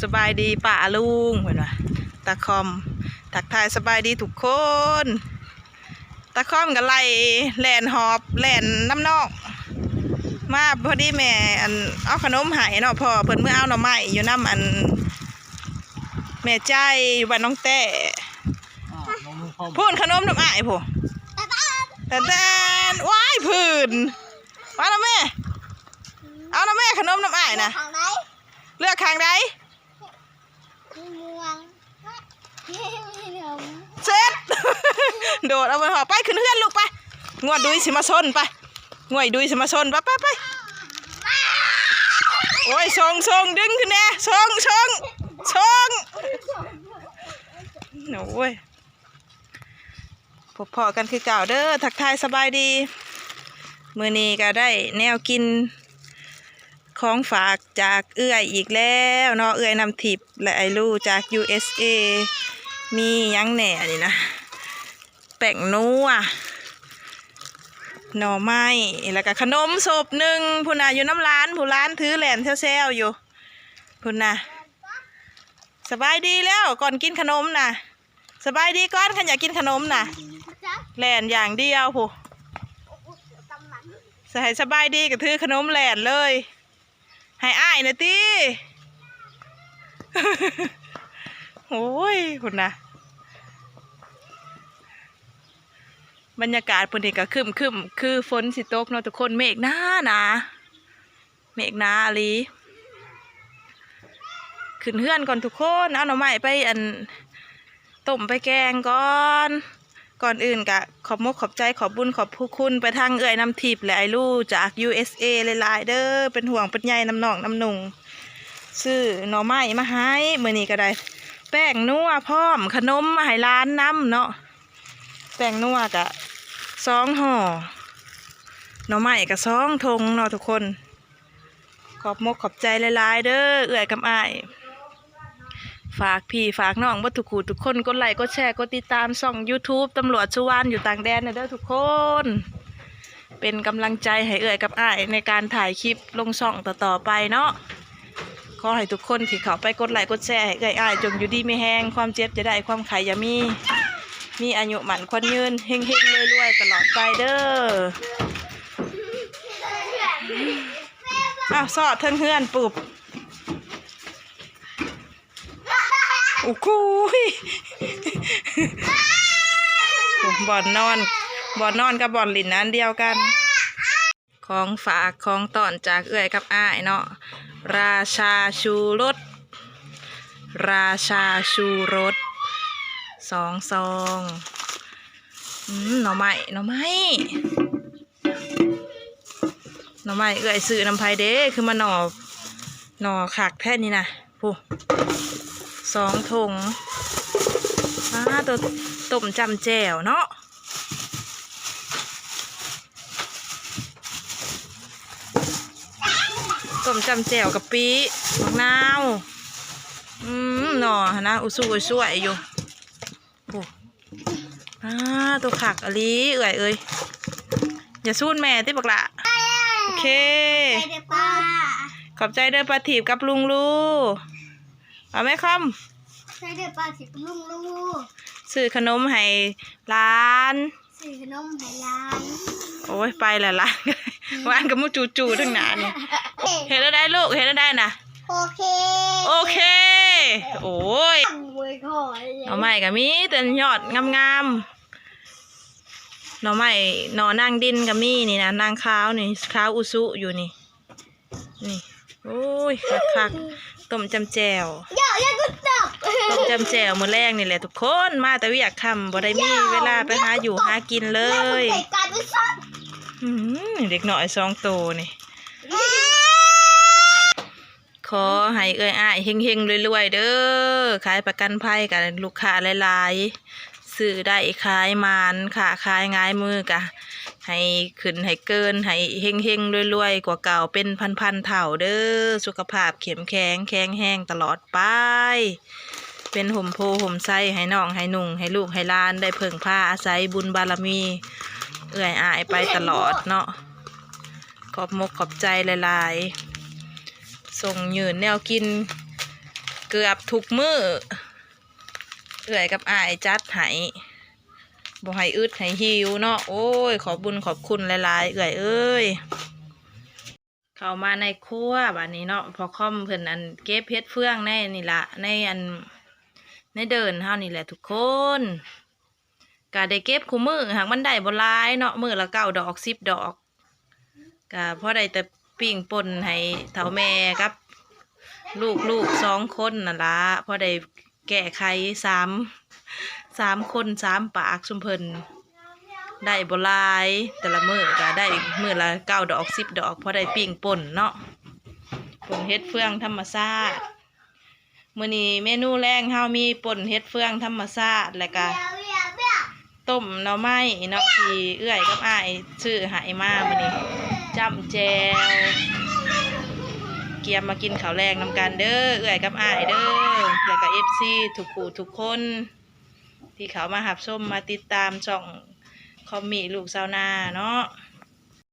สบายดีป่าลุงเหมือนว่าตาคอมทักทายสบายดีทุกคนตาคอมกับไล่แลนหอบแลนน้ำนอกมาพอดีแม่อันเอาขนมหายเนาะพ่อเพิ่นเมื่อเอาหน่อไม้อยู่น้ำอันแม่ใจอยู่บ้านน้องแต่พูนขนมน้ำอ้ายพ่อแต่แดนว้ายพื้นมาแล้วแม่เอาแล้วแม่ขนมน้ำอ้ายนะเลือกข้างใดเซ็ตโดดเอาไปหอบไปขึ้นเฮือนลูกไปงวดดุยสิมาซนไปงวดดุยสิมาซนไปโอ้ยชงดึงขึ้นแน่ชงโอ้ยพอกันคือเก่าเด้อทักทายสบายดีมื้อนี้ก็ได้แนวกินของฝากจากเอื้อยอีกแล้วเนาะเอื้อยนำทิพย์และไอลูจาก USA มียังแหน่นี่นะแป้งนัวหน่อไม้แล้วก็ขนมศพหนึ่งพุ่นน่ะอยู่น้ำร้านผู้ร้านถือแหลนแซวอยู่พุ่นน่ะสบายดีแล้วก่อนกินขนมน่ะสบายดีก่อนขันอยากกินขนมน่ะแหลนอย่างเดียวผู้ใส่สบายดีก็ถือขนมแหลนเลยให้อ้ายนะตีโอ้ยคุณนะบรรยากาศพื้นที่ก็คึมคือฝนสิตกเนาะทุกคนเมฆหนาเมฆหนาอะไรขึ้นเฮือนก่อนทุกคนเอาหน่อไม้ไปอันต้มไปแกงก่อนอื่นกะขอบมกขอบใจขอบบุญขอบผู้คุณไปทางเอื้อยนำทิพย์และไอลูจาก USA หลายๆเด้อเป็นห่วงเป็นใยน้ำหนองน้ำหนุ่งซื้อหน่อไม้มาให้มื้อนี้ก็ได้แป้งนัวพร้อมขนมมาให้ร้านน้ำเนาะแป้งนัวกะ2 ห่อหน่อไม้กะ2 ถุงเนาะทุกคนขอบมกขอบใจหลายๆเด้อเอื้อยกับอ้ายฝากพี่ฝากน้องบ่ทุกคู่ทุกคนกดไลค์กดแชร์กดติดตามช่อง YouTube ตำรวจสุวรรณอยู่ต่างแดนนะเด้อทุกคนเป็นกำลังใจให้เอื้อยกับอ้ายในการถ่ายคลิปลงช่องต่อไปเนาะขอให้ทุกคนที่เข้าไปกดไลค์กดแชร์ให้เอื้อยอ้ายจงอยู่ดีไม่แห้งความเจ็บจะได้ความไข่อย่ามีอายุหมันควันยืนเฮงรวยๆตลอดไปเด้ออ้าวสอดเทิงเฮือนปุบโอ้โหบ่อนนอนกับบ่อนหลินนั้นเดียวกันของฝากของตอนจากเอื้อยกับอ้ายเนาะราชาชูรส2 ซองหน่อไม้เอื้อยซื้อน้ำไผ่เด้คือมาหน่อขากแท่นี่นะผู้2 ถุงตัวต้มจำแจ่วเนาะต้มจำแจ่วกะปิมะนาวหน่อนะอุซุสวยอยู่โอ้ตัวขักอลีเอ้ยอย่าสู้แม่ที่บักละโอเคขอบใจเด้อปลาถีบกับลุงลูเอาไหมคำใช่เด้อปลาถีบกับลุงลูซื้อขนมให้ร้านโอ้ยไปละร้านร้านกับมูจูทั้งหนานี่เห็นแล้วได้ลูกเห็นแล้วได้นะโอเคโอ้ยหน่อไม้กับมีแต่ยอดงามหน่อไม้หน่อนางดินกับมีนี่นะนางขาวนี่ขาวอุซุอยู่นี่โอ้ยคักต้มจำแจ่วต้มจำแจ่วมื้อแรกนี่แหละทุกคนมาแต่วิอยากทำบ่ได้มีเวลาไปหาอยู่หากินเลยเด็กหน่อย2 ตัวนี่ขอให้เอ้ยอ้ายเฮงรวยๆเด้อขายประกันภัยกับลูกค้าหลายๆซื้อได้ขายมานค่ะขายง่ายมือกะให้ขึ้นให้เกินให้เฮงรวยๆกว่าเก่าเป็นพันเท่าเด้อสุขภาพเข้มแข็งแห้งตลอดไปเป็นห่มโพห่มไส้ให้น้องให้นุ่งให้ลูกให้หลานได้เพิ่งพาอาศัยบุญบารมีเอื้อยอ้ายไปตลอดเนาะขอบมกขอบใจหลายๆส่งยืนแนวกิน เกือบทุกมื้อเอื่อยกับอ้ายจัดให้บ่ให้อึดให้หิวเนาะโอ้ยขอบุญขอบคุณหลายๆเอื่อยเอ้ยเข้ามาในครัวบัดนี้เนาะพอค่อมเพิ่นอันเก็บเฮ็ดเฟืองในนี่ละในอันในเดินเฮานี่แหละทุกคนก็ได้เก็บคู่มือหากมันได้บ่หลายเนาะมื้อละ9 ดอก10 ดอกก็พอได้แต่ปิ้งป่นให้เฒ่าแม่กับลูก2 คนนั่นละพอได้แก้ไขสามคน3 ปากซุมเพิ่นได้บ่หลายแต่ละมื้อก็ได้มื้อละ9 ดอก10 ดอกพอได้ปิ้งป่นเนาะป่นเฮ็ดเฟืองธรรมชาติมื้อนี้เมนูแรงเฮามีป่นเฮ็ดเฟืองธรรมชาติแล้วก็ต้มหน่อไม้เนาะที่เอื้อยกับอ้ายซื้อให้มามื้อนี้จ้ำแจวเกียมมากินข้าวแรงนำกันเด้อเอื้อยกับอ้ายเด้อแล้วก็ FC ทุกผู้ทุกคนที่เขามาหับส้มมาติดตามช่องคอมมี่ลูกชาวนาเนาะ